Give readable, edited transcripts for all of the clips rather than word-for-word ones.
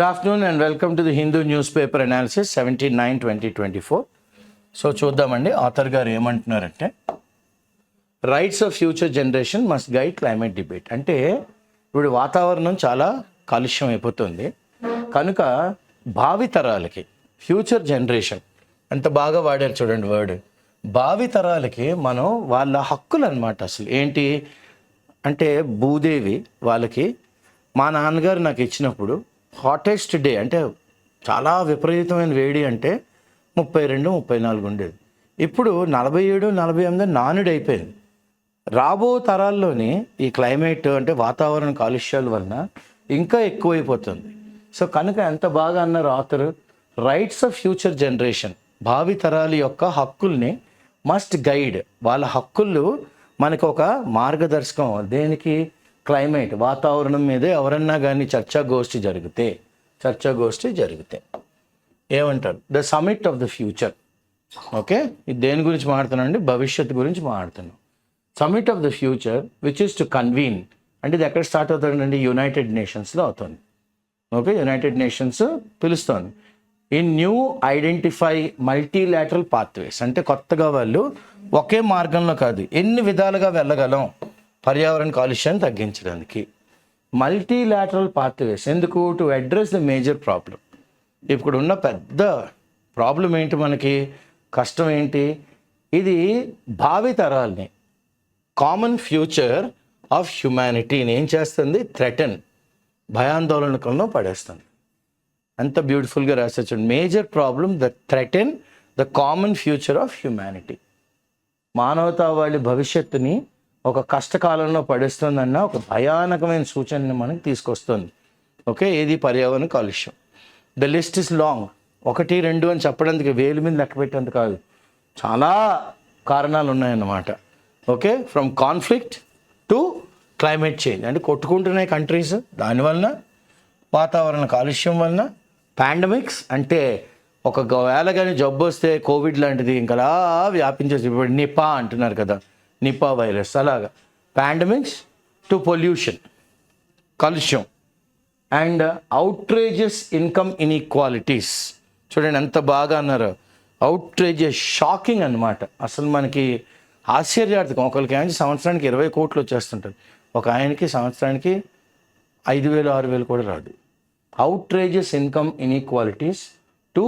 Good afternoon and welcome to the Hindu newspaper analysis 17/9/2024. So చూద్దామండి author గారు ఏమంటున్నారంటే rights of future generation must guide climate debate. అంటే ఇప్పుడు వాతావరణం చాలా కాలుష్యం అయిపోతుంది కనుక భావి తరాలకి ఫ్యూచర్ జనరేషన్ ఎంత బాగా వాడారు చూడండి వర్డ్. భావి తరాలకి మనం వాళ్ళ హక్కులు అనమాట. అసలు ఏంటి అంటే భూదేవి వాళ్ళకి మా నాన్నగారు నాకు ఇచ్చినప్పుడు హాటెస్ట్ డే అంటే చాలా విపరీతమైన వేడి అంటే 32-34 ఉండేది. ఇప్పుడు 47-48 నానుడి అయిపోయింది. రాబో తరాల్లోని ఈ క్లైమేట్ అంటే వాతావరణ కాలుష్యాల వలన ఇంకా ఎక్కువైపోతుంది. సో కనుక ఎంత బాగా అన్నారు author, rights of future generation భావి తరాల యొక్క హక్కుల్ని మస్ట్ గైడ్. వాళ్ళ హక్కులు మనకు ఒక మార్గదర్శకం. దేనికి? క్లైమేట్ వాతావరణం మీద ఎవరన్నా కానీ చర్చాగోష్ఠి జరిగితే ఏమంటారు? The summit of the future. Okay, ఇది దేని గురించి మాట్లాడుతున్నాను అండి? భవిష్యత్తు గురించి మాట్లాడుతున్నాను. Summit of the future which is to convene అంటే ఇది ఎక్కడ స్టార్ట్ అవుతుందండి? యునైటెడ్ నేషన్స్లో అవుతుంది. ఓకే, యునైటెడ్ నేషన్స్ పిలుస్తోంది. In new identify multilateral pathways అంటే కొత్తగా వాళ్ళు ఒకే మార్గంలో కాదు ఎన్ని విధాలుగా వెళ్ళగలం పర్యావరణ కాలుష్యాన్ని తగ్గించడానికి. మల్టీలాటరల్ పాత్వేస్ ఎందుకు? To address the major problem. ఇప్పుడు ఉన్న పెద్ద ప్రాబ్లం ఏంటి? మనకి కష్టం ఏంటి? ఇది భావి తరాల్ని కామన్ ఫ్యూచర్ ఆఫ్ హ్యుమానిటీని ఏం చేస్తుంది? థ్రెటన్ భయాందోళనకులను పడేస్తుంది. అంత బ్యూటిఫుల్గా రాసేచ్చు. Major problem the threaten the common future of humanity. మానవతావాళి భవిష్యత్తుని ఒక కష్టకాలంలో పడేస్తుందన్న ఒక భయానకమైన సూచనని మనకి తీసుకొస్తుంది. ఓకే, ఏది? పర్యావరణ కాలుష్యం. The list is long. 1, 2 అని చెప్పడానికి వేలు మీద లెక్క పెట్టేంత కాదు, చాలా కారణాలు ఉన్నాయన్నమాట. Okay, from conflict to climate change అంటే కొట్టుకుంటున్నాయి కంట్రీస్, దానివలన వాతావరణ కాలుష్యం వలన. పాండమిక్స్ అంటే ఒకవేళ కానీ జబ్బు వస్తే కోవిడ్ లాంటిది ఇంకా వ్యాపించేసి ఇప్పుడు నిపా అంటున్నారు కదా, నిపా వైరస్. అలాగా పాండమిక్స్ టు పొల్యూషన్ కాలుష్యం అండ్ అవుట్రేజెస్ ఇన్కమ్ ఇన్ఈక్వాలిటీస్. చూడండి ఎంత బాగా అన్నారు. అవుట్రేజెస్ షాకింగ్ అనమాట. అసలు మనకి ఆశ్చర్యార్థకం. ఒకరికి ఆయన సంవత్సరానికి 20 కోట్లు వచ్చేస్తుంటుంది, ఒక ఆయనకి సంవత్సరానికి 5,000 6,000 కూడా రాదు. Outrages income inequalities to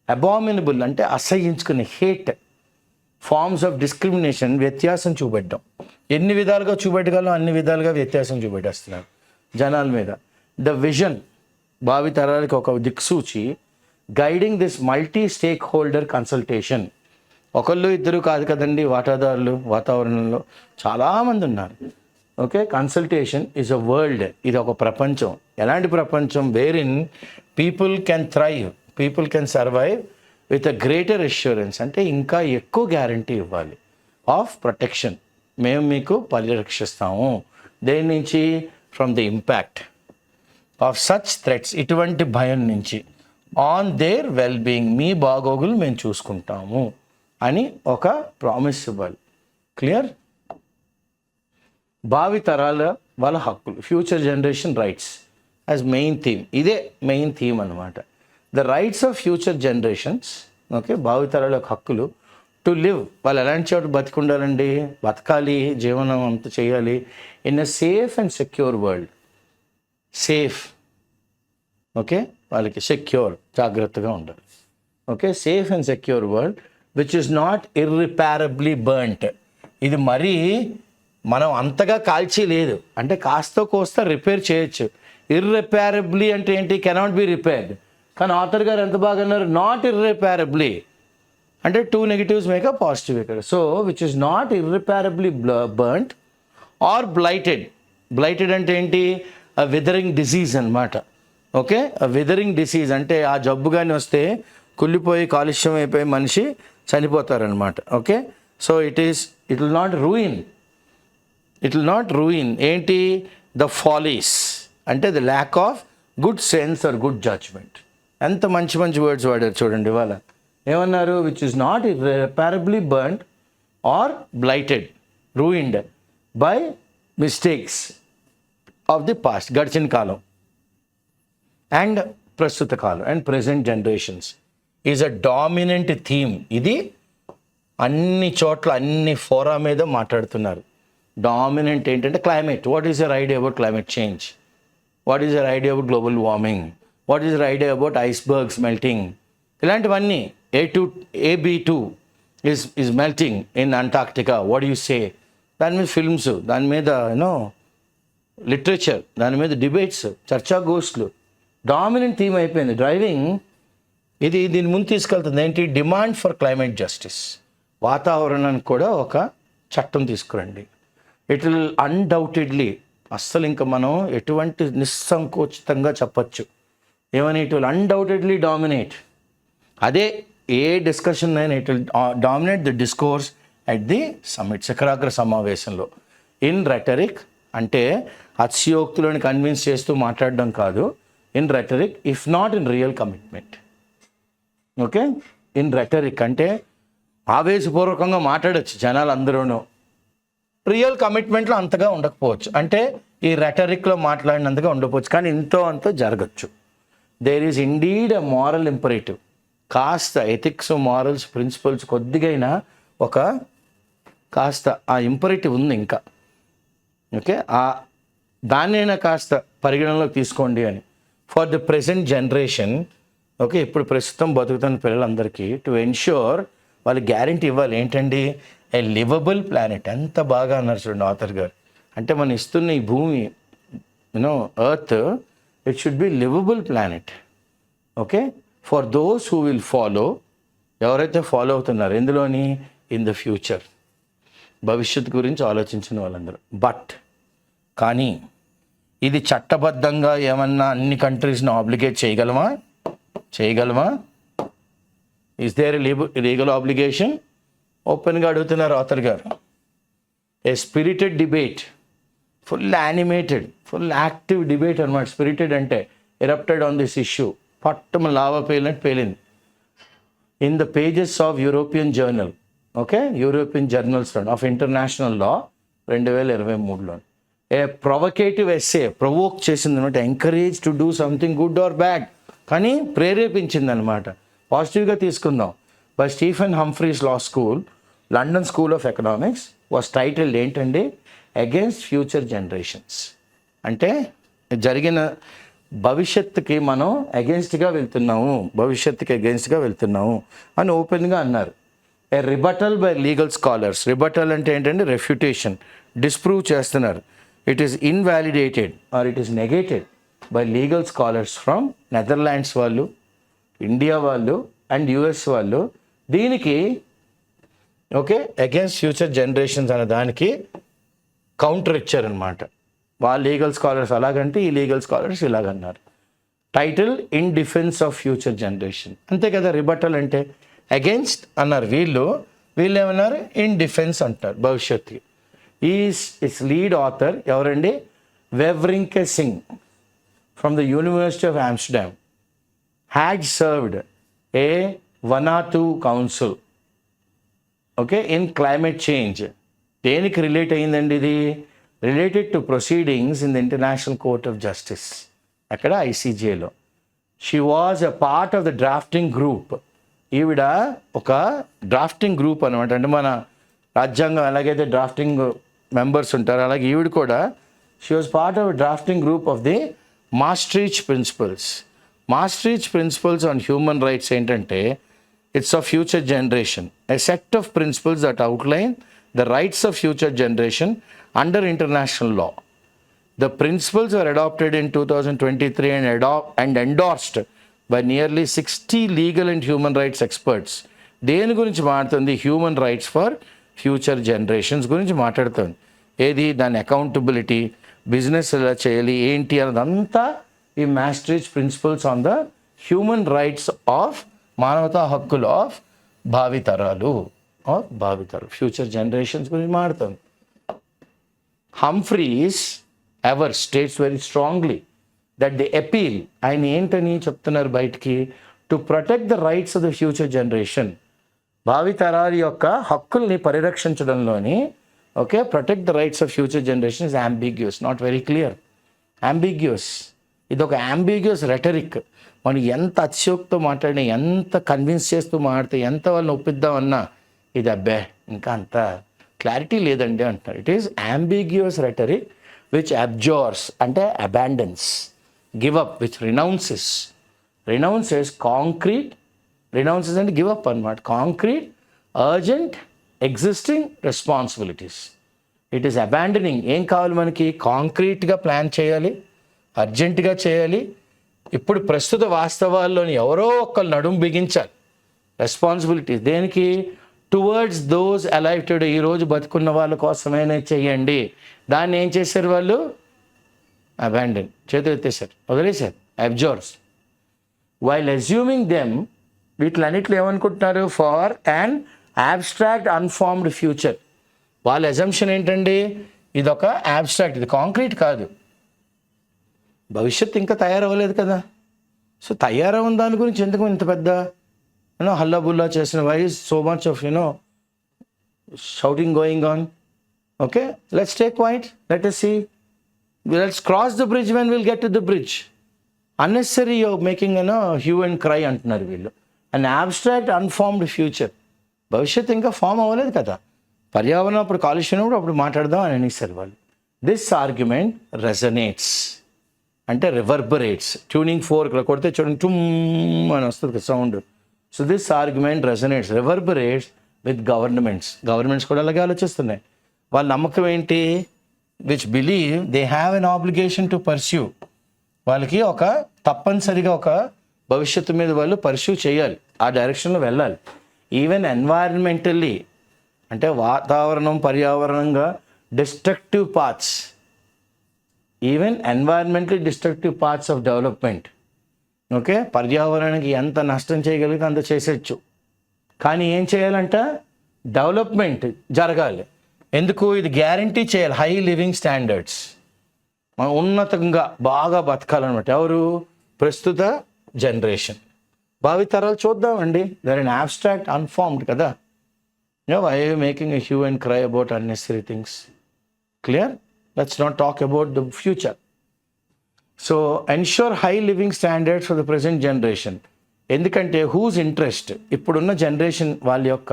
abominable అంటే అసహ్యించుకునే హేట్ ఫార్మ్స్ ఆఫ్ డిస్క్రిమినేషన్ వ్యత్యాసం చూపెట్టడం. ఎన్ని విధాలుగా చూపెట్టగలం అన్ని విధాలుగా వ్యత్యాసం చూపెట్టేస్తున్నారు జనాల మీద. ద విజన్ భావి తరాలకి ఒక దిక్సూచి. Guiding this multi stakeholder consultation. ఒకళ్ళు ఇద్దరు కాదు కదండి వాటాదారులు, వాతావరణంలో చాలామంది ఉన్నారు. Okay, consultation is a world. ఇది ఒక ప్రపంచం. ఎలాంటి ప్రపంచం? Where in people can thrive, people can survive with a greater assurance అంటే ఇంకా ఎక్కువ గ్యారంటీ ఇవ్వాలి ఆఫ్ ప్రొటెక్షన్. మేము మీకు పరిరక్షిస్తాము దేని నుంచి? From the impact of such threats ఇటువంటి భయం నుంచి. ఆన్ దేర్ వెల్ బీయింగ్ మీ బాగోగులు మేము చూసుకుంటాము అని ఒక ప్రామిస్ ఇవ్వాలి. క్లియర్? భావి తరాల వాళ్ళ హక్కులు, future generation rights as main theme. ఇదే మెయిన్ థీమ్ అనమాట. The rights of future generations. Okay, భావితరాల హక్కులు. టు లివ్ వాళ్ళు ఎలాంటి చోట బతికుండాలండి? బతకాలి, జీవనం అంతా చేయాలి in a safe and secure world. Safe. Okay, వాళ్ళకి సెక్యూర్, జాగ్రత్తగా ఉండాలి. Okay, safe and secure world which is not irreparably burnt. ఇది మరీ మనం అంతగా కాల్చి లేదు అంటే కాస్త కోస్త రిపేర్ చేయొచ్చు. ఇర్రిపేరబ్లీ అంటే ఏంటి? Cannot be repaired. కానీ ఆథర్ గారు ఎంత బాగా అన్నారు? నాట్ ఇర్రిపేరబ్లీ అంటే 2 negatives మేక్ అ పాజిటివ్ ఇక్కడ. So which is not irreparably burnt or blighted. Blighted అంటే ఏంటి? అ విదరింగ్ డిసీజ్ అనమాట. ఓకే, అ విదరింగ్ డిసీజ్ అంటే ఆ జబ్బు కానీ వస్తే కుళ్ళిపోయి కాలుష్యం అయిపోయి మనిషి చనిపోతారనమాట. Okay, so it will not ruin. ఏంటి? ద ఫాలీస్ అంటే the lack of good sense or good judgement. ఎంత మంచి మంచి వర్డ్స్ వాడారు చూడండి ఇవాళ. ఏమన్నారు? Which is not irreparably burned or blighted, ruined by mistakes of the past. గడిచిన కాలం అండ్ ప్రస్తుత కాలం and present generations is a dominant theme. ఇది అన్ని చోట్ల అన్ని ఫోరా మీద మాట్లాడుతున్నారు. డామినెంట్ ఏంటంటే climate. What is your idea about climate change? What is your idea about global warming? What is your idea about icebergs melting? ఇలాంటివన్నీ. AB2 is melting in Antarctica. What you say? దాని మీద films, దాని మీద literature, దాని మీద debates, చర్చాగోష్ఠులు. Dominant theme అయిపోయింది. Driving దీని ముందు తీసుకెళ్తుంది ఏంటి? Demand for climate justice. వాతావరణానికి కూడా ఒక చట్టం తీసుకురండి. ఇట్ విల్ అన్డౌటెడ్లీ, అస్సలు ఇంకా మనం ఎటువంటి నిస్సంకోచితంగా చెప్పచ్చు ఏమని, ఇట్ విల్ అన్డౌటెడ్లీ డామినేట్. అదే ఏ డిస్కషన్ అయినా it will dominate the discourse at the summit, శిఖరాగ్ర సమావేశంలో. ఇన్ రెటరిక్ అంటే అతిశయోక్తులను కన్విన్స్ చేస్తూ మాట్లాడడం కాదు. In rhetoric, if not in real commitment. Okay, in rhetoric అంటే ఆవేశపూర్వకంగా మాట్లాడచ్చు జనాలు అందరూనూ, రియల్ కమిట్మెంట్లో అంతగా ఉండకపోవచ్చు. అంటే ఈ రెటరిక్లో మాట్లాడినంతగా ఉండకపోవచ్చు, కానీ ఇంతో అంతో జరగచ్చు. There is indeed a moral imperative. కాస్త ఎథిక్స్, మారల్స్, ప్రిన్సిపల్స్ కొద్దిగైనా ఒక కాస్త ఆ ఇంపరేటివ్ ఉంది ఇంకా. ఓకే, దాన్నైనా కాస్త పరిగణనలోకి తీసుకోండి అని. For the present generation, okay, ఇప్పుడు ప్రస్తుతం బతుకుతున్న పిల్లలందరికీ టు ఎన్ష్యూర్, వాళ్ళు గ్యారంటీ ఇవ్వాలి ఏంటండి? ఏ లివబుల్ ప్లానెట్. ఎంత బాగా అన్నారు చూడండి ఆథర్ గారు. అంటే మనం ఇస్తున్న ఈ భూమి, earth, it should be liveable planet. Okay, for those who will follow, ఎవరైతే ఫాలో అవుతున్నారో ఎందులోని, ఇన్ ద ఫ్యూచర్, భవిష్యత్తు గురించి ఆలోచించిన వాళ్ళందరూ. బట్ కానీ ఇది చట్టబద్ధంగా ఏమన్నా అన్ని కంట్రీస్ని ఆబ్లిగేట్ చేయగలమా? Is there legal obligation? ఓపెన్గా అడుగుతున్నారు ఆథర్ గారు. A spirited debate, full animated, full active debate అనమాట. స్పిరిటెడ్ అంటే ఎరప్టెడ్ ఆన్ దిస్ ఇష్యూ. పట్టం లావా పేలినట్టు పేలింది. In the pages of European journal, okay, European journals of international law 2023లో ఏ ప్రొవకేటివ్ ఎస్సే, ప్రొవోక్ చేసింది అనమాట. Encourage to do something good or bad, కానీ ప్రేరేపించింది అనమాట. పాజిటివ్గా తీసుకుందాం. By Stephen Humphreys law school, London School of Economics, was titled ఏంటండి? Against future generations. అంటే జరిగిన భవిష్యత్తుకి మనం అగెన్స్ట్గా వెళ్తున్నాము అని ఓపెన్గా అన్నారు. A rebuttal by legal scholars. Rebuttal అంటే ఏంటంటే రెఫ్యూటేషన్, డిస్ప్రూవ్ చేస్తున్నారు. It is invalidated or it is negated by legal scholars from Netherlands వాళ్ళు, ఇండియా వాళ్ళు అండ్ యుఎస్ వాళ్ళు. దీనికి ఓకే, అగెన్స్ట్ ఫ్యూచర్ జనరేషన్స్ అనే దానికి కౌంటర్ ఇచ్చారనమాట. వాళ్ళ లీగల్ స్కాలర్స్ అలాగంటే ఈ లీగల్ స్కాలర్స్ ఇలాగన్నారు. Title in defence of future generation. అంతే కదా, రిబటల్ అంటే అగెన్స్ట్ అన్నారు వీళ్ళు ఏమన్నారు? ఇన్ డిఫెన్స్ అంటారు భవిష్యత్తుకి. ఇట్స్ లీడ్ ఆథర్ ఎవరండి? Wewerinke Singh from the University of Amsterdam had served a Vanuatu council, okay, in climate change. దేనికి రిలేట్ అయ్యిందండి ఇది? Related to proceedings in the International Court of Justice, అక్కడ ICJలో. She was a part of the drafting group. ఈవిడ ఒక drafting group అనమాట. అంటే మన రాజ్యాంగం ఎలాగైతే డ్రాఫ్టింగ్ మెంబర్స్ ఉంటారో అలాగే ఈవిడ కూడా she was part of drafting group of the Maastricht principles. Maastricht principles on human rights ఏంటంటే it's of future generation, a set of principles that outline the rights of future generation under international law. The principles were adopted in 2023 and endorsed by nearly 60 legal and human rights experts. దేని గురించి మాట్లాడుతుంది? Human rights for future generations గురించి మాట్లాడుతుంది. ఏది? దాని accountability, business ఎలా చేయాలి ఏంటి అన్నదంతా ఈ Maastricht principles on the human rights of, మానవతా హక్కులు ఆఫ్ భావితరాలు, ఫ్యూచర్ జనరేషన్స్ గురించి మాట్లాడుతుంది. Humphreys ever states very strongly that the appeal, ఆయన ఏంటని చెప్తున్నారు బయటికి, to protect the rights of the future generation, భావితరాల యొక్క హక్కుల్ని పరిరక్షించడంలోని, okay, protect the rights of future generation is ambiguous, not very clear, ambiguous. ఇది ఒక అంబిగ్యూస్ రెటరిక్. మనం ఎంత అతిశయోక్తితో మాట్లాడినా, ఎంత కన్విన్స్ చేస్తూ మాట్లాడితే, ఎంత వాళ్ళని ఒప్పిద్దామన్నా ఇది అబ్బే ఇంకా అంత క్లారిటీ లేదండి అంటున్నారు. It is ambiguous rhetoric which abjures అంటే abandons, give up, which renounces concrete, renounces అంటే గివ్ అప్ అనమాట, concrete urgent existing responsibilities. It is abandoning. ఏం కావాలి మనకి? కాంక్రీట్గా ప్లాన్ చేయాలి, అర్జెంటుగా చేయాలి, ఇప్పుడు ప్రస్తుత వాస్తవాల్లోని ఎవరో ఒకళ్ళు నడుము బిగించాలి. రెస్పాన్సిబిలిటీస్ దేనికి? టువర్డ్స్ దోస్ అలైవ్ టుడే, ఈరోజు బతుకున్న వాళ్ళ కోసమైనా చేయండి. దాన్ని ఏం చేశారు వాళ్ళు? అబాండన్, చేతులు ఎత్తేశారు, వదిలేశారు. అబ్జర్వ్స్ వైల్ అజ్యూమింగ్ దెమ్, వీటిలన్నిట్లో ఏమనుకుంటున్నారు? Far and abstract unformed future. వాళ్ళ అజంప్షన్ ఏంటండి? ఇదొక అబ్స్ట్రాక్ట్, ఇది కాంక్రీట్ కాదు. భవిష్యత్తు ఇంకా తయారవ్వలేదు కదా. సో తయారవ్వని దాని గురించి ఎందుకు ఇంత పెద్ద హల్లాబుల్లా చేసిన? Why is so much of shouting going on? Okay, let's take quiet, let us see, let's cross the bridge when we'll get to the bridge. Unnecessary you're making hue and cry అంటున్నారు వీళ్ళు. an abstract unformed future, భవిష్యత్తు ఇంకా form అవ్వలేదు కదా. పర్యావరణం అప్పుడు కాలుష్యం అప్పుడు మాట్లాడదాం అని అనేసారు వాళ్ళు. దిస్ ఆర్గ్యుమెంట్ రెజనేట్స్ అంటే రివర్బరేట్స్. ట్యూనింగ్ 4 ఇక్కడ కొడితే చూడండి టుమ్ అని వస్తుంది sound. So this argument resonates, రివర్బరేట్స్ with governments కూడా అలాగే ఆలోచిస్తున్నాయి. వాళ్ళ నమ్మకం ఏంటి? Which believe they have an obligation to pursue. వాళ్ళకి ఒక తప్పనిసరిగా ఒక భవిష్యత్తు మీద వాళ్ళు పర్స్యూ చేయాలి, ఆ డైరెక్షన్లో వెళ్ళాలి. ఈవెన్ ఎన్వైరన్మెంటల్లీ అంటే వాతావరణం పర్యావరణంగా destructive parts, even environmental destructive parts of development. Okay, పర్యావరణానికి ఎంత నష్టం చేయగలిగితే అంత చేసేయచ్చు. కానీ ఏం చేయాలంట? డెవలప్మెంట్ జరగాలి. ఎందుకు? ఇది గ్యారంటీ చేయాలి హై లివింగ్ స్టాండర్డ్స్, మనం ఉన్నతంగా బాగా బతకాలన్నమాట. ఎవరు? ప్రస్తుత జనరేషన్, భావితరాలు. చూద్దామండి, దర్ ఇన్ అబ్స్ట్రాక్ట్ అన్ఫార్మ్డ్ కదా. Why are you making a hue and cry about unnecessary things? Clear? Let's not talk about the future. So ensure high living standards for the present generation. ఎందుకంటే whose interest? ఇప్పుడున్న generation వాళ్ళ యొక్క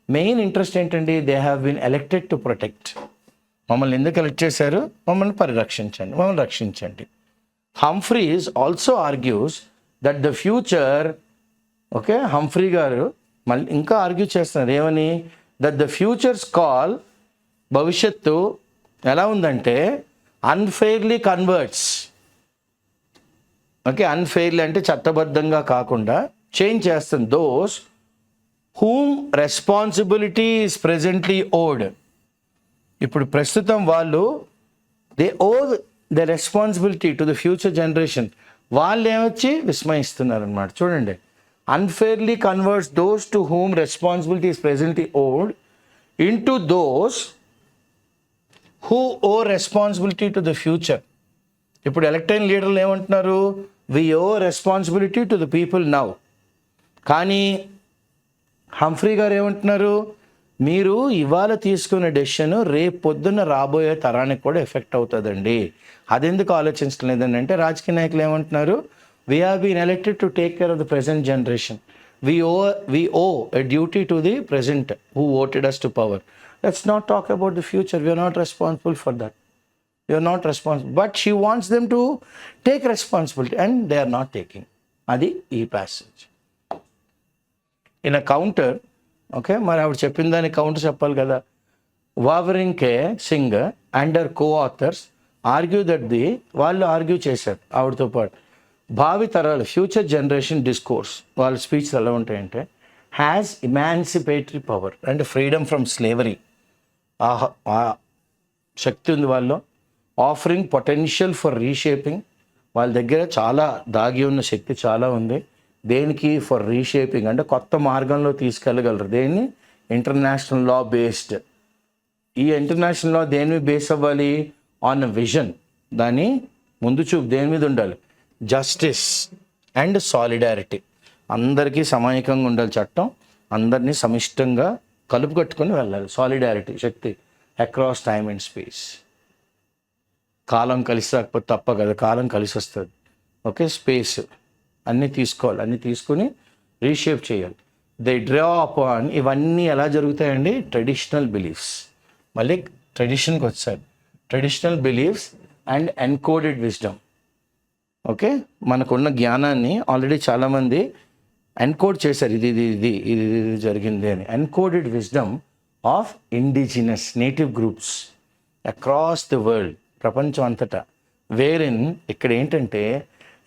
main interest ఏంటండి? They have been elected to protect. మమ్మల్ని ఎందుకు elect చేశారు? మమ్మల్ని పరిరక్షించండి, మమ్మల్ని రక్షించండి. Humphreys also argues that the future, okay, Humphrey గారు మళ్ళీ ఇంకా ఆర్గ్యూ చేస్తున్నారు. ఏమని? దట్ ద ఫ్యూచర్స్ కాల్, భవిష్యత్తు ఎలా ఉందంటే అన్ఫెయిర్లీ కన్వర్ట్స్. ఓకే, అన్ఫెయిర్లీ అంటే చట్టబద్ధంగా కాకుండా చేంజ్ చేస్తుంది. Those whom responsibility is presently owed. ఇప్పుడు ప్రస్తుతం వాళ్ళు they owe the responsibility to the future generation. వాళ్ళు ఏమొచ్చి విస్మయిస్తున్నారు అనమాట. చూడండి, unfairly converts those to whom responsibility is presently owed into those who owe responsibility to the future. ఇప్పుడు elect అయిన లీడర్లు ఏమంటున్నారు? we owe responsibility to the people now. కానీ హంఫ్రీ గారు ఏమంటున్నారు? మీరు ఇవాళ తీసుకున్న డెసిషన్ రేపు పొద్దున్న రాబోయే తరానికి కూడా ఎఫెక్ట్ అవుతుందండి. అదెందుకు ఆలోచించలేదండి అంటే రాజకీయ నాయకులు ఏమంటున్నారు? we have been elected to take care of the present generation. we owe a duty to the present who voted us to power. Let's not talk about the future. We are not responsible for that. We are not responsible. But she wants them to take responsibility and they are not taking. Adi ee passage. In a counter, okay, మరి ఆవిడ చెప్పిన దాన్ని counter చెప్పాలి కదా. Wewerinke Singh and her co-authors argue that వాళ్ళు argue చేశారు ఆవిడతో పాటు. భావి తరాలు ఫ్యూచర్ జనరేషన్ డిస్కోర్స్ వాళ్ళ స్పీచ్లు ఎలా ఉంటాయంటే has emancipatory power and freedom from slavery. శక్తి ఉంది వాళ్ళు. ఆఫరింగ్ పొటెన్షియల్ ఫర్ రీషేపింగ్, వాళ్ళ దగ్గర చాలా దాగి ఉన్న శక్తి చాలా ఉంది. దేనికి? ఫర్ రీషేపింగ్ అంటే కొత్త మార్గంలో తీసుకెళ్ళగలరు. దేన్ని? International law based. ఈ ఇంటర్నేషనల్ లా దేని మీద బేస్ అవ్వాలి? On vision. దాని ముందు చూపు దేని మీద ఉండాలి? Justice and solidarity. అందరికీ సమాయకంగా ఉండాలి చట్టం, అందరినీ సమిష్టంగా కలుపు కట్టుకొని వెళ్ళాలి. సాలిడారిటీ శక్తి అక్రాస్ టైమ్ అండ్ స్పేస్. కాలం కలిసి రాకపోతే తప్ప కదా, కాలం కలిసి వస్తుంది. ఓకే, స్పేస్ అన్నీ తీసుకోవాలి, అన్నీ తీసుకుని రీషేప్ చేయాలి. దే డ్రా అపాన్, ఇవన్నీ ఎలా జరుగుతాయండి? Traditional beliefs. మళ్ళీ ట్రెడిషన్కి వచ్చారు. Traditional beliefs and encoded wisdom. Okay, మనకున్న జ్ఞానాన్ని ఆల్రెడీ చాలామంది ఎన్కోడ్ చేశారు, ఇది ఇది ఇది ఇది ఇది జరిగింది అని. Encoded wisdom of indigenous native groups across the world, ప్రపంచం అంతటా. వేరిన్ ఇక్కడ ఏంటంటే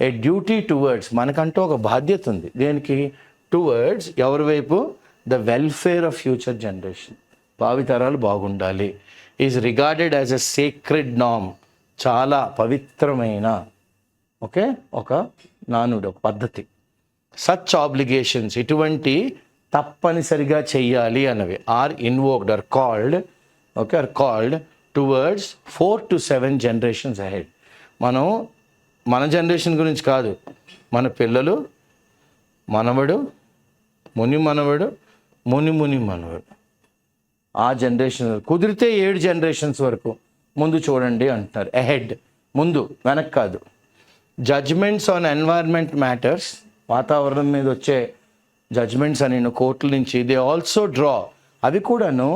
ఏ డ్యూటీ టువర్డ్స్, మనకంటూ ఒక బాధ్యత ఉంది. దేనికి? టువర్డ్స్ ఎవరి వైపు? The welfare of future generation, భావితరాలు బాగుండాలి. Is regarded as a sacred నామ్, చాలా పవిత్రమైన ఓకే ఒక నానుడు, ఒక పద్ధతి. సచ్ ఆబ్లిగేషన్స్, ఇటువంటి తప్పనిసరిగా చెయ్యాలి అన్నవి are invoked or called, okay, or called towards 4 to 7 generations ahead. మనం మన జనరేషన్ గురించి కాదు, మన పిల్లలు, మనవడు, ముని మనవడు, ముని ముని మనవడు, ఆ జనరేషన్ కుదిరితే 7 జనరేషన్స్ వరకు ముందు చూడండి అంటున్నారు. అహెడ్, ముందు, వెనక్కి కాదు. జడ్జ్మెంట్స్ ఆన్ ఎన్వైర్న్మెంట్ మ్యాటర్స్, వాతావరణం మీద వచ్చే జడ్జ్మెంట్స్ అని కోర్టుల నుంచి. దే ఆల్సో డ్రా, అవి కూడాను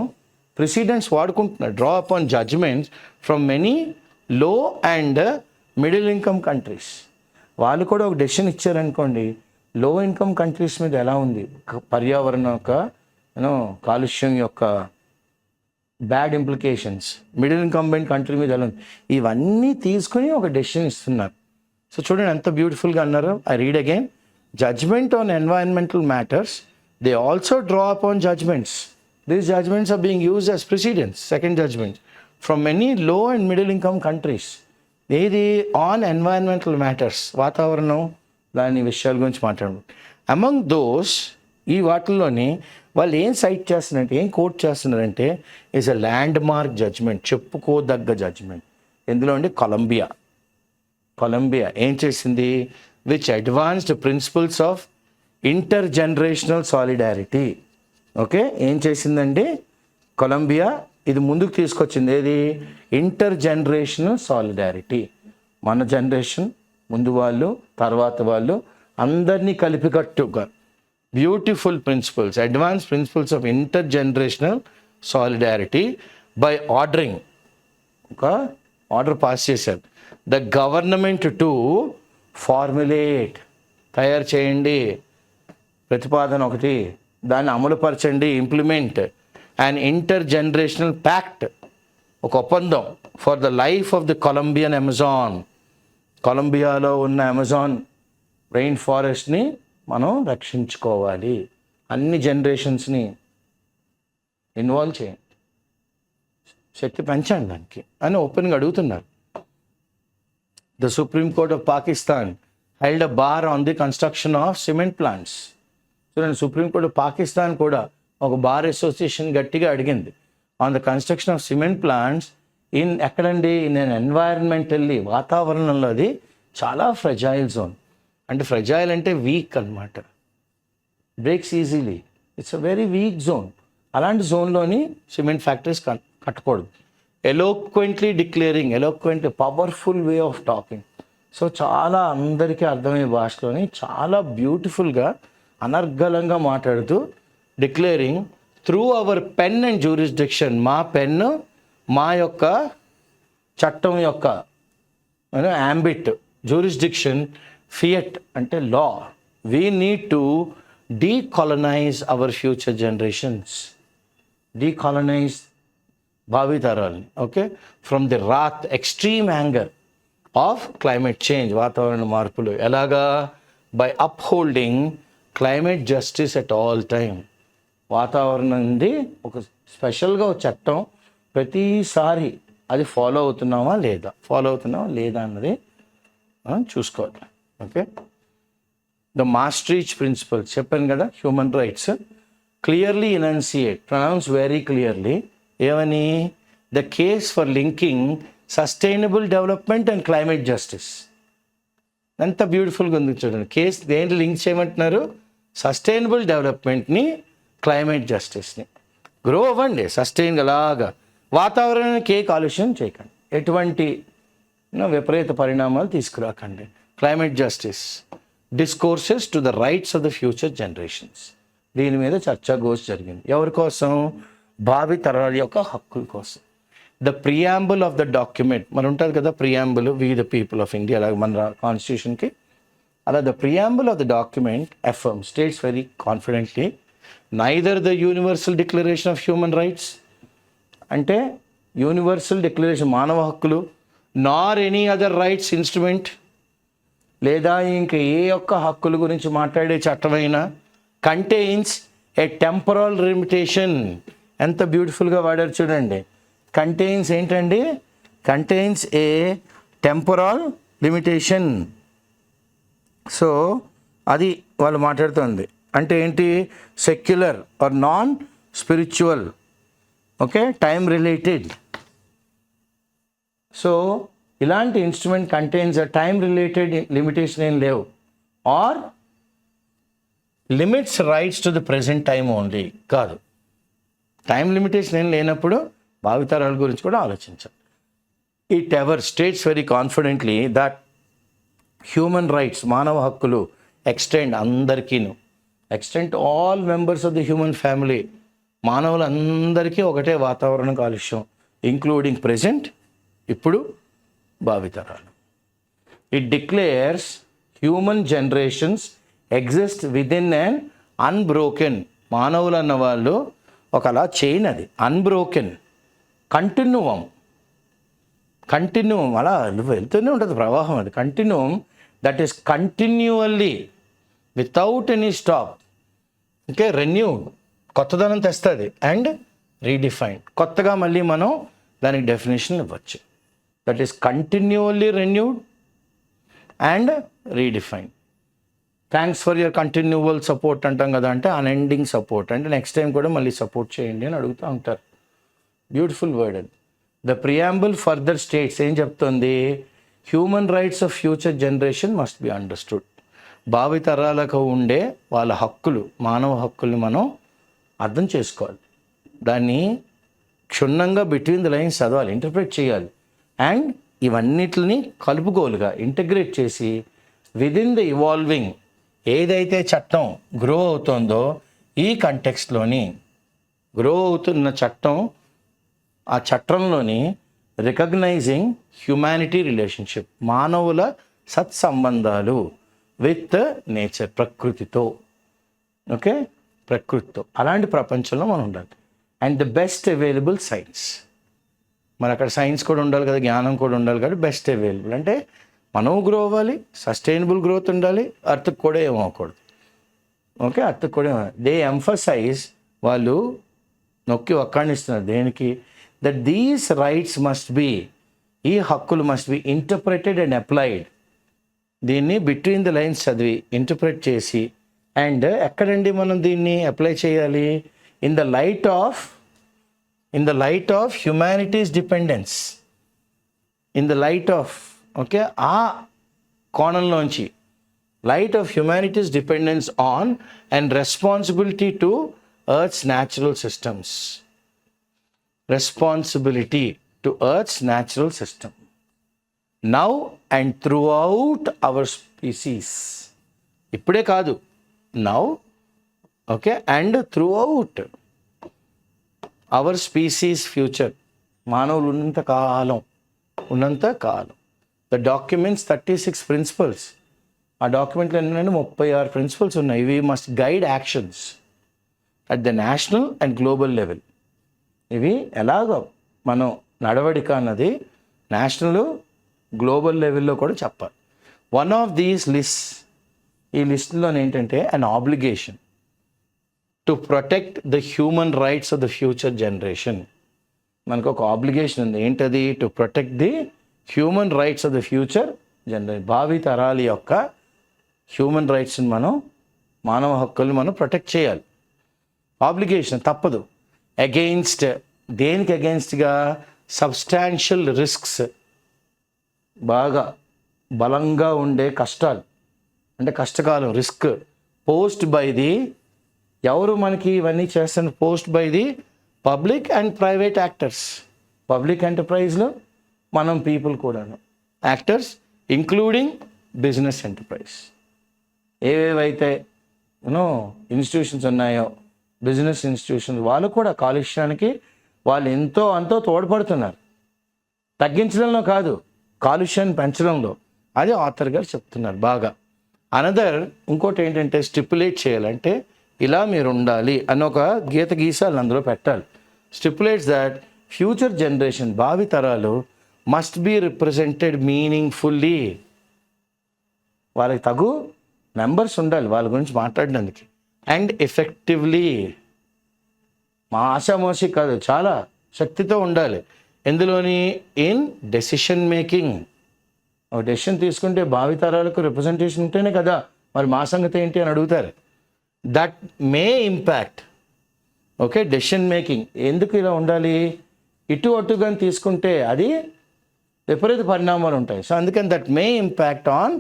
ప్రెసిడెంట్స్ వాడుకుంటున్నారు. Draw upon judgments from many low and middle income countries. వాళ్ళు కూడా ఒక డెసిషన్ ఇచ్చారనుకోండి, లో ఇన్కమ్ కంట్రీస్ మీద ఎలా ఉంది పర్యావరణం యొక్క కాలుష్యం యొక్క bad implications, middle incumbent country మీద ఎలా ఉంది, ఇవన్నీ తీసుకుని ఒక డెసిషన్ ఇస్తున్నారు. సో చూడండి ఎంత బ్యూటిఫుల్గా అన్నారు. I read again. Judgment on environmental matters, they also draw upon judgments. These judgments are being used as precedents, second judgment from many low and middle income countries. ఏది? ఆన్ ఎన్వైరన్మెంటల్ మ్యాటర్స్, వాతావరణం దాని విషయాల గురించి మాట్లాడు. Among those, ఈ వాటిల్లోని వాళ్ళు ఏం site చేస్తున్నారంటే, ఏం కోట్ చేస్తున్నారంటే, is a landmark judgement, చెప్పుకోదగ్గ జడ్జ్మెంట్. ఎందులో అండి? కొలంబియా ఏం చేసింది? Which advanced principles of intergenerational solidarity. Okay, ఏం చేసిందండి కొలంబియా? ఇది ముందుకు తీసుకొచ్చింది. ఏది? Intergenerational solidarity. మన జనరేషన్, ముందు వాళ్ళు, తర్వాత వాళ్ళు, అందరినీ కలిపికట్టుగా beautiful principles, advance principles of intergenerational solidarity by ordering, ఒక ఆర్డర్ పాస్ చేశారు. ద గవర్నమెంట్ టు ఫార్ములేట్, తయారు చేయండి, ప్రతిపాదన ఒకటి, దాన్ని అమలుపరచండి, implement and inter generational pact, ఒక ఒప్పందం for the life of the Colombian Amazon. కొలంబియాలో ఉన్న అమెజాన్ రెయిన్ ఫారెస్ట్ని మనం రక్షించుకోవాలి, అన్ని జనరేషన్స్ని ఇన్వాల్వ్ చేయండి, శక్తి పెంచండి దానికి అని ఓపెన్గా అడుగుతున్నారు. The supreme court of Pakistan held a bar on the construction of cement plants. చూడండి, సుప్రీం కోర్ట్ ఆఫ్ పాకిస్తాన్ కూడా ఒక బార్ అసోసియేషన్ గట్టిగా అడిగింది on the construction of cement plants in ఎక్కడండి? ఇన్ అన్ ఎన్వైరన్మెంటల్లీ, వాతావరణంలో అది చాలా ఫ్రెజైల్ జోన్. అంటే ఫ్రెజైల్ అంటే వీక్ అనమాట, breaks easily, it's a very weak zone. అలాంటి జోన్లోని సిమెంట్ ఫ్యాక్టరీస్ కట్టకూడదు. Eloquently declaring, eloquently powerful way of talking. So చాలా అందరికీ అర్థమయ్యే భాషలోని చాలా బ్యూటిఫుల్గా అనర్గళంగా మాట్లాడుతూ declaring through our pen and jurisdiction, మా పెన్ను, మా యొక్క చట్టం యొక్క యాంబిట్, జ్యూరిస్డిక్షన్, ఫియట్ అంటే law, we need to decolonise our future generations, decolonise భావితరాలని, okay, from the wrath, extreme anger of climate change, వాతావరణ మార్పులు. ఎలాగా? By upholding climate justice at all time. వాతావరణం ఉంది ఒక స్పెషల్గా ఒక చట్టం, ప్రతిసారి అది ఫాలో అవుతున్నామా లేదా అన్నది మనం చూసుకోవాలి. ఓకే, ద మాస్ట్రీచ్ ప్రిన్సిపల్స్ చెప్పాను కదా, human rights clearly enunciate, pronounce very clearly. ఏమని? The case for linking sustainable development and climate justice. ఎంత బ్యూటిఫుల్గా ఉంది చూడండి. కేస్ దేంట్లో లింక్ చేయమంటున్నారు? సస్టైనబుల్ డెవలప్మెంట్ని, క్లైమేట్ జస్టిస్ని. గ్రో అవ్వండి సస్టైన్ అలాగా, వాతావరణానికి ఏ కాలుష్యం చేయకండి, ఎటువంటి విపరీత పరిణామాలు తీసుకురాకండి. Climate justice, discourses to the rights of the future generations. దీని మీద చర్చాగోష్ఠి జరిగింది. ఎవరి కోసం? భావి తరాల యొక్క హక్కుల కోసం. The preamble of the document, మరి ఉంటుంది కదా preamble, we the people of India, అలాగే మన కాన్స్టిట్యూషన్కి అలా. The preamble of the document affirms, states very confidently, neither the universal declaration of human rights, అంటే యూనివర్సల్ డిక్లరేషన్ మానవ హక్కులు, నార్ ఎనీ అదర్ రైట్స్ ఇన్స్ట్రుమెంట్, లేదా ఇంకా ఏ ఒక్క హక్కుల గురించి మాట్లాడే చట్టమైనా, కంటైన్స్ ఏ టెంపరల్ లిమిటేషన్. ఎంత బ్యూటిఫుల్గా వాడారు చూడండి. కంటైన్స్ ఏంటండి? Contains a temporal limitation. So అది వాళ్ళు మాట్లాడుతుంది. అంటే ఏంటి? Secular or non spiritual, okay, time related. So ఇలాంటి instrument contains time related limitation ఏం లేవు. Or limits rights to the present time only, కాదు. టైం లిమిటేషన్ ఏం లేనప్పుడు భావితరాల గురించి కూడా ఆలోచించాలి. It ever states very confidently that human rights, మానవ హక్కులు, extend అందరికీను, extend all members of the human family, మానవులందరికీ ఒకటే వాతావరణ కాలుష్యం, ఇంక్లూడింగ్ ప్రెజెంట్, ఇప్పుడు, భావితరాలు. It declares human generations exist within and unbroken. మానవులు అన్న వాళ్ళు ఒకలా చైన్, అది అన్బ్రోకెన్, కంటిన్యూవం అలా వెళ్తూనే ఉంటుంది ప్రవాహం. అది continuum, that is continually without any stop. Okay, renewed, కొత్తదనం తెస్తుంది, అండ్ రీడిఫైన్డ్, కొత్తగా మళ్ళీ మనం దానికి డెఫినేషన్ ఇవ్వచ్చు. That is continually renewed and redefined. Thanks for your continual support అంటాం కదా, అంటే అన్ఎండింగ్ సపోర్ట్, అంటే నెక్స్ట్ టైం కూడా మళ్ళీ సపోర్ట్ చేయండి అని అడుగుతూ ఉంటారు. బ్యూటిఫుల్ వర్డ్ అది. ద ప్రియాంబుల్ ఫర్దర్ స్టేట్స్ ఏం చెప్తుంది? Human rights of future generation must be understood. భావితరాలకు ఉండే వాళ్ళ హక్కులు, మానవ హక్కుల్ని మనం అర్థం చేసుకోవాలి. దాన్ని క్షుణ్ణంగా బిట్వీన్ ద లైన్స్ చదవాలి, ఇంటర్ప్రిట్ చేయాలి. అండ్ ఇవన్నిటిని కలుపుకోలుగా ఇంటగ్రేట్ చేసి విదిన్ ద ఇవాల్వింగ్, ఏదైతే చట్టం గ్రో అవుతుందో ఈ కంటెక్స్ట్లోని, గ్రో అవుతున్న చట్టం, ఆ చట్టంలోని రికగ్నైజింగ్ హ్యుమానిటీ రిలేషన్షిప్, మానవుల సత్సంబంధాలు విత్ నేచర్, ప్రకృతితో, ఓకే, ప్రకృతితో. అలాంటి ప్రపంచంలో మనం ఉండాలి. And the best available science, మరి అక్కడ సైన్స్ కూడా ఉండాలి కదా, జ్ఞానం కూడా ఉండాలి కదా. బెస్ట్ అవైలబుల్ అంటే మనం గ్రో అవ్వాలి, సస్టైనబుల్ గ్రోత్ ఉండాలి, అర్త్కి కూడా ఏమవ్వకూడదు. ఓకే, అర్త్కి కూడా దే ఎంఫసైజ్, వాళ్ళు నొక్కి ఒక్కాణిస్తున్నారు దేనికి? That these rights must be, ఈ హక్కులు must be interpreted and applied. దీన్ని బిట్వీన్ ద లైన్స్ చదివి ఇంటర్ప్రెట్ చేసి, అండ్ ఎక్కడండి మనం దీన్ని అప్లై చేయాలి? In the light of humanity's dependence, in the light of, okay, ఆ కోణంలోంచి, light of humanity's dependence on and responsibility to earth's natural systems, responsibility to earth's natural system now and throughout our species. ఇప్పుడే కాదు, now, okay, and throughout our species future, మానవులు ఉన్నంత కాలం. The documents 36 principles, ఆ డాక్యుమెంట్లో ఏంటంటే 36 principles ఉన్నాయి. ఇవి must guide actions at the national and global level. ఇవి ఎలాగో మనం నడవడిక అన్నది నేషనల్, గ్లోబల్ లెవెల్లో కూడా చెప్పాలి. వన్ ఆఫ్ దీస్ లిస్ట్, ఈ లిస్ట్లో ఏంటంటే అన్ obligation to protect the human rights of the future generation. మనకు ఒక ఆబ్లిగేషన్ ఉంది, ఏంటది? To protect the human rights of the future generation. భావి తరాల యొక్క హ్యూమన్ రైట్స్ని మనం, మానవ హక్కుల్ని మనం ప్రొటెక్ట్ చేయాలి. ఆబ్లిగేషన్, తప్పదు. అగెయిన్స్ట్, దేనికి అగెయిన్స్ట్గా? సబ్స్టాన్షియల్ రిస్క్స్, బాగా బలంగా ఉండే కష్టాలు, అంటే కష్టకాలం, రిస్క్. పోస్ట్ బై ది, ఎవరు మనకి ఇవన్నీ చేస్తున్న? Posed by the public and private actors. Public ఎంటర్ప్రైజ్లో మనం పీపుల్ కూడాను యాక్టర్స్, ఇంక్లూడింగ్ బిజినెస్ ఎంటర్ప్రైజ్. ఏవేవైతే ఇన్స్టిట్యూషన్స్ ఉన్నాయో, బిజినెస్ ఇన్స్టిట్యూషన్స్, వాళ్ళు కూడా కాలుష్యానికి వాళ్ళు ఎంతో అంతో తోడ్పడుతున్నారు. తగ్గించడంలో కాదు, కాలుష్యాన్ని పెంచడంలో. అది ఆథర్ గారు చెప్తున్నారు బాగా. అనదర్ ఇంకోటి ఏంటంటే స్టిపులేట్ చేయాలంటే ఇలా మీరు ఉండాలి అని ఒక గీత గీసాలు అందులో పెట్టాలి. స్టిపులేట్స్ దట్ ఫ్యూచర్ జనరేషన్, భావి తరాలు మస్ట్ బీ రిప్రజెంటెడ్ మీనింగ్ఫుల్లీ. వాళ్ళకి తగు మెంబర్స్ ఉండాలి వాళ్ళ గురించి మాట్లాడడానికి. అండ్ ఎఫెక్టివ్లీ, మా ఆశామోషి కాదు, చాలా శక్తితో ఉండాలి. ఎందులోని? In decision making. ఒక డెసిషన్ తీసుకుంటే భావితరాలకు రిప్రజెంటేషన్ ఉంటేనే కదా మరి మా సంగతి ఏంటి అని అడుగుతారు. That may impact. Okay, decision making ఎందుకు ఇలా ఉండాలి? ఇటు అటుగా తీసుకుంటే అది విపరీత పరిణామాలు ఉంటాయి. సో అందుకని that may impact on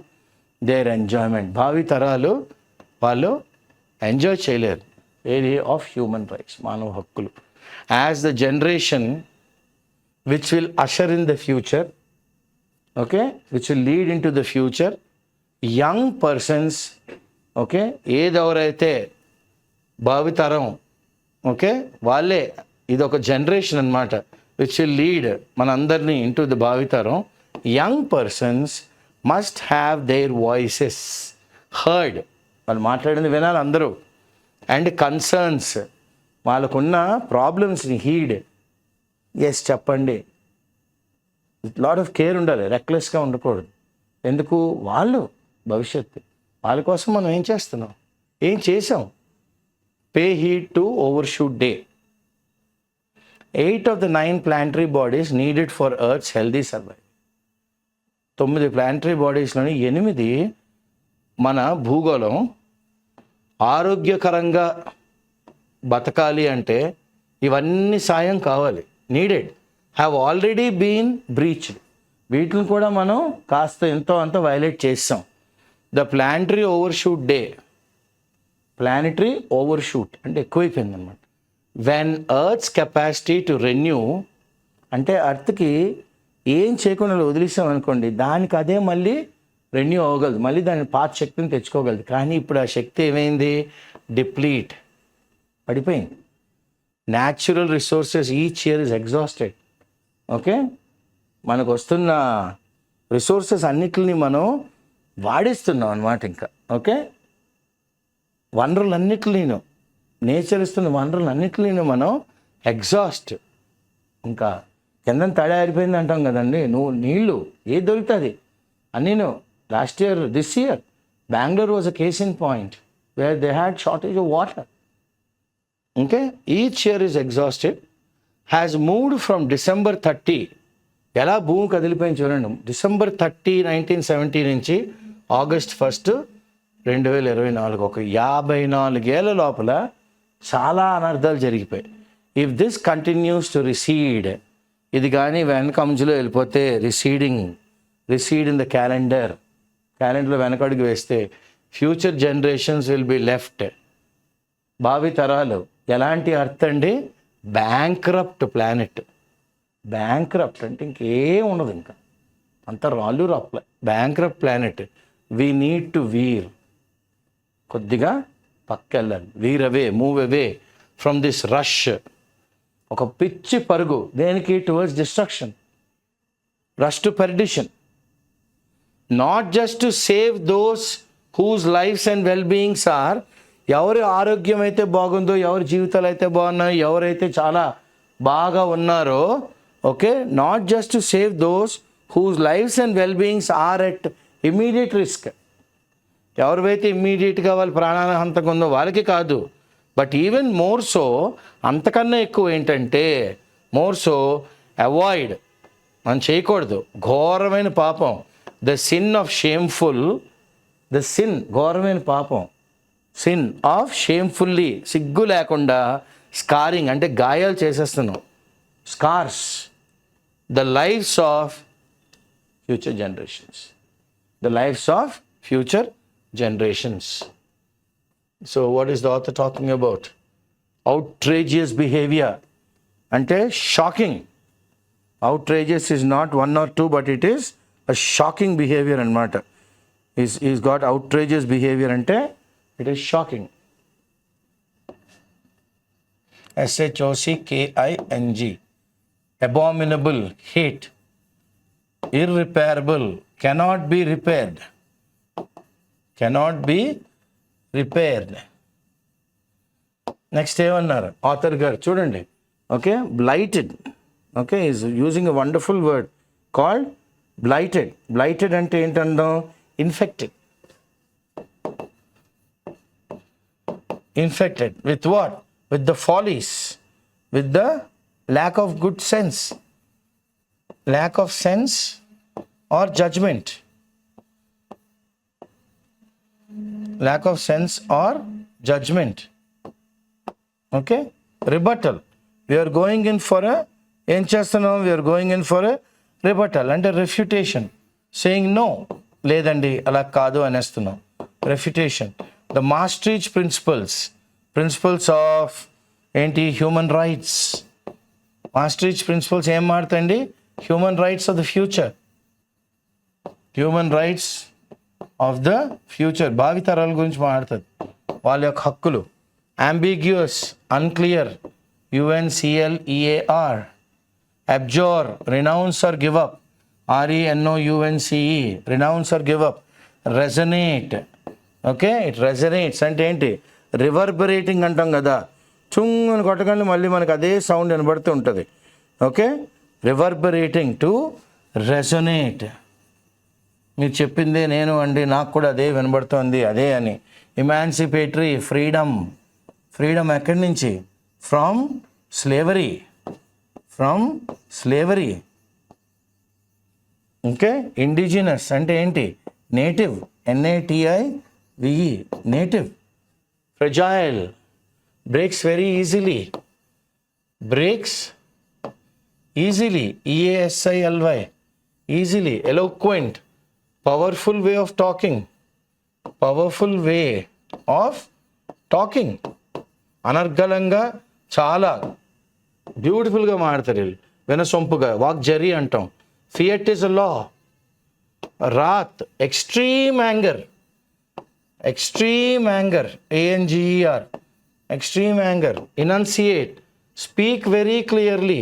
their enjoyment. భావితరాలు వాళ్ళు ఎంజాయ్ చేయలేరు ఏరియా ఆఫ్ హ్యూమన్ రైట్స్, మానవ హక్కులు. As the generation which will usher in the future, okay, which will lead into the future, young persons, okay, ఏదెవరైతే భావితరం, okay, వాళ్ళే, ఇది ఒక జనరేషన్ అన్నమాట, which will lead మనందరినీ into the భావితరం. Young persons must have their voices heard. వాళ్ళు మాట్లాడింది వినాలి అందరూ. అండ్ కన్సర్న్స్, వాళ్ళకున్న ప్రాబ్లమ్స్ని హీడ్. ఎస్ చెప్పండి. లాట్ ఆఫ్ కేర్ ఉండాలి, రెక్లెస్గా ఉండకూడదు. ఎందుకు? వాళ్ళు భవిష్యత్తు, వాళ్ళ కోసం మనం ఏం చేస్తున్నాం, ఏం చేసాం. Pay heed to overshoot day. 8 of the 9 planetary bodies needed for Earth's healthy survival. 9 planetary బాడీస్లోని 8 మన భూగోళం ఆరోగ్యకరంగా బతకాలి అంటే ఇవన్నీ సాయం కావాలి. Needed, have already been breached. వీటిని కూడా మనం కాస్త ఎంతో అంత వైలేట్ చేస్తాం. The planetary overshoot day. Planetary overshoot అంటే ఎక్కువైపోయింది అనమాట. When Earth's capacity to renew, అంటే అర్త్కి ఏం చేయకుండా వదిలేసాం అనుకోండి, దానికి అదే మళ్ళీ రెన్యూ అవ్వగలదు, మళ్ళీ దాని పాత శక్తిని తెచ్చుకోగలదు. కానీ ఇప్పుడు ఆ శక్తి ఏమైంది? డిప్లీట్, పడిపోయింది. Natural resources each year is exhausted. Okay, మనకు వస్తున్న రిసోర్సెస్ అన్నిటిని మనం వాడేస్తున్నాం అన్నమాట ఇంకా. ఓకే, వనరులన్నిటిని, నేచర్ ఇస్తున్న వనరులన్నిటిని మనం ఎగ్జాస్ట్, ఇంకా కింద తడారిపోయింది అంటాం కదండి. నీళ్ళు ఏది దొరుకుతుంది అన్నీను. Last year, this year Bengaluru was a case in point where they had shortage of water. Okay, each year is exhausted, has moved from December 30. ఎలా భూమి కదిలిపోయింది చూడండి. December 30, 1970 నుంచి August 1, 2024, ఒక 54 ఏళ్ళ లోపల చాలా అనర్థాలు జరిగిపోయాయి. If this continues to recede, ఇది కానీ వెనకంజులో వెళ్ళిపోతే, రిసీడ్ ఇన్ ద క్యాలెండర్లో వెనకడుగు వేస్తే, future generations will be left. భావి తరాలు ఎలాంటి అర్థ అండి? Bankrupt planet. బ్యాంక్రప్ట్ అంటే ఇంకేం ఉండదు, ఇంకా అంత రాళ్ళు రప్పలే. Bankrupt planet. We need to veer, కొద్దిగా పక్కెళ్ళాలి. Veer away, move away from this rush. ఒక పిచ్చి పరుగు దేనికి? Towards destruction, rush to perdition. Not just to save those whose lives and well beings are, ఎవరి ఆరోగ్యం అయితే బాగుందో, ఎవరి జీవితాలు అయితే బాగున్నాయో, ఎవరైతే చాలా బాగా ఉన్నారో, okay, not just to save those whose lives and well beings are at immediate risk. ఎవరివైతే ఇమ్మీడియట్గా వాళ్ళ ప్రాణాంతకం ఉందో వాళ్ళకి కాదు, బట్ ఈవెన్ మోర్ సో, అంతకన్నా ఎక్కువ ఏంటంటే, మోర్ సో అవాయిడ్, మనం చేయకూడదు ఘోరమైన పాపం. The sin of shameful, the sin ఘోరమైన పాపం, సిన్ ఆఫ్ షేమ్ఫుల్లీ, సిగ్గు లేకుండా, స్కారింగ్ అంటే గాయాలు చేసేస్తున్నాం, scars, the lives of future generations, the lives of future generations. So what is the author talking about? Outrageous behavior. Ante shocking. Outrageous is not 1 or 2, but it is a shocking behavior anamata. He's got outrageous behavior ante it is shocking. SHOCKING. Abominable, hate, irreparable, cannot be repaired. Next ఏమన్నారు author గారు చూడండి. Okay, blighted. Okay, is using a wonderful word called blighted. Blighted అంటే ఏంటంటాం? Infected. Infected with what? With the follies, with the lack of good sense, lack of sense or judgment, lack of sense or judgment. Okay, rebuttal. We are going in for a ఏం చేస్తున్నాం? We are going in for a rebuttal and a refutation, saying no, లేదండి అలా కాదు అనేస్తున్నాం. Refutation. The Maastricht principles of ఏంటి? Human rights. Maastricht principles ఏం మారుతాయండి? Human rights of the future. Human rights of the future, భావితరాల గురించి మాట్లాడుతుంది. వాళ్ళ యొక్క హక్కులు. Ambiguous, unclear, UNCLEAR. Abjure, renounce or give up, RENOUNCE, renounce or give up. Resonate. Okay, it resonates అంటే ఏంటి? రివర్బరేటింగ్ అంటాం కదా, చుంగ్ అని కొట్టగానే మళ్ళీ మనకు అదే సౌండ్ వినబడుతూ ఉంటుంది. Okay, reverberating to resonate. మీరు చెప్పిందే నేను అండి, నాకు కూడా అదే వినబడుతుంది అదే అని. ఇమాన్సిపేటరీ, ఫ్రీడమ్. ఫ్రీడమ్ ఎక్కడి నుంచి? From slavery. ఓకే, ఇండిజినస్ అంటే ఏంటి? Native, NATIVE, native. Fragile, breaks very easily, EASILY, easily. Eloquent, powerful way of talking. అనర్గళంగా, చాలా బ్యూటిఫుల్గా మాడతారు వీళ్ళు. వినసొంపుగా, వాక్జరీ అంటాం. Fiat is a law. Wrath, extreme anger, ANGER, extreme anger. Enunciate, speak very clearly,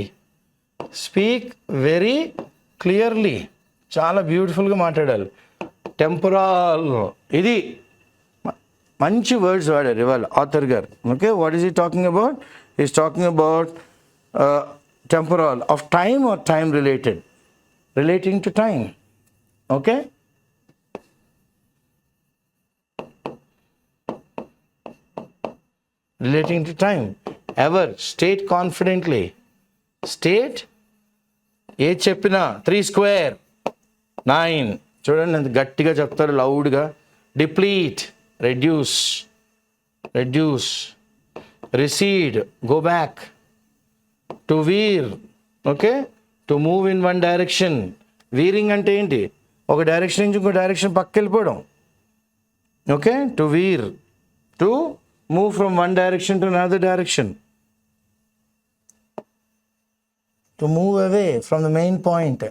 చాలా బ్యూటిఫుల్గా మాట్లాడాలి. టెంపరల్, ఇది మంచి వర్డ్స్ వాడారు ఇవాళ ఆథర్ గారు. Okay, what is he talking about? Is talking about temporal of time or time relating to time. Okay, relating to time. Ever, state confidently. State, ఏ చెప్పినా 3 square 9. చూడండి ఎంత గట్టిగా చెప్తారు, లౌడ్గా. Deplete, reduce. Recede, go back. To veer, okay, to move in one direction. Veering అంటే ఏంటి? ఒక డైరెక్షన్ నుంచి ఇంకో డైరెక్షన్ పక్కకి వెళ్ళిపోవడం. Okay, to veer, to move from one direction to another direction, to move away from the main point.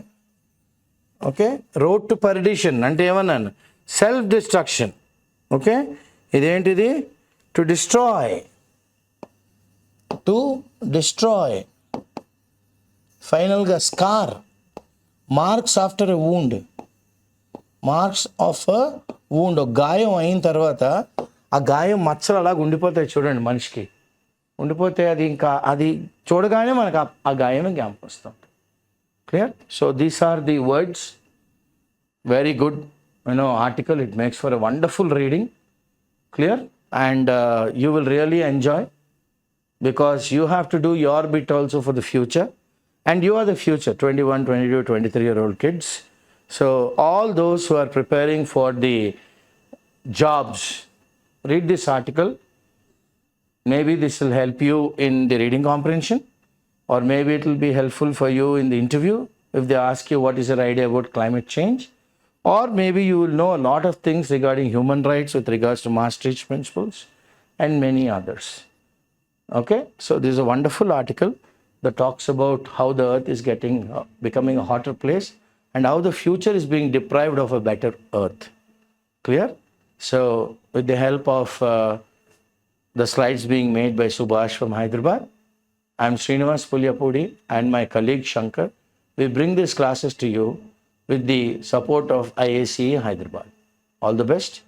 Okay, road to perdition అంటే ఏమన్నాను? Self destruction. Okay, ఇదేంటిది? To destroy. ఫైనల్గా scar, marks after a wound. ఒక గాయం అయిన తర్వాత ఆ గాయం మచ్చలు అలాగ ఉండిపోతాయి చూడండి మనిషికి. ఉండిపోతే అది చూడగానే మనకు ఆ గాయమే జ్ఞాపకం వస్తుంది. Clear? So these are the words. Very good article. It makes for a wonderful reading. Clear? And you will really enjoy because you have to do your bit also for the future, and you are the future, 21, 22, 23-year-old kids. So all those who are preparing for the jobs, read this article. Maybe this will help you in the reading comprehension, or maybe it will be helpful for you in the interview if they ask you what is your idea about climate change, or maybe you will know a lot of things regarding human rights with regards to Maastricht principles and many others. Okay, so this is a wonderful article that talks about how the earth is becoming a hotter place, and how the future is being deprived of a better earth. Clear? So with the help of the slides being made by Subhash from Hyderabad, I'm Srinivas Pulyapudi and my colleague Shankar. We bring these classes to you with the support of IACE Hyderabad. All the best.